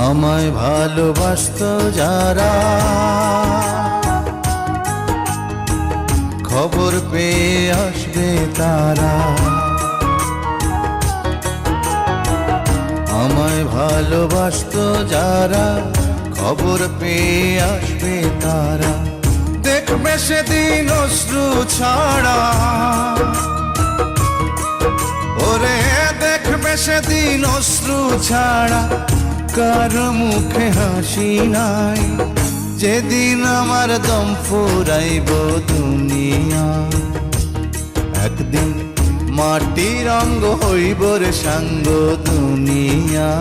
আমায় ভালোবাসতো যারা, খবর পেয়ে আসবে তারা। আমায় ভালোবাসতো যারা, খবর পেয়ে আসবে তারা। দেখবে সেদিন অশ্রু ছাড়া, ওরে দেখবে সেদিন অশ্রু ছাড়া কার মুখে হাসি নাই। যেদিন আমার দম ফুরাইব দুনিয়া, একদিন মাটির অঙ্গ হইব রে সাঙ্গ দুনিয়া।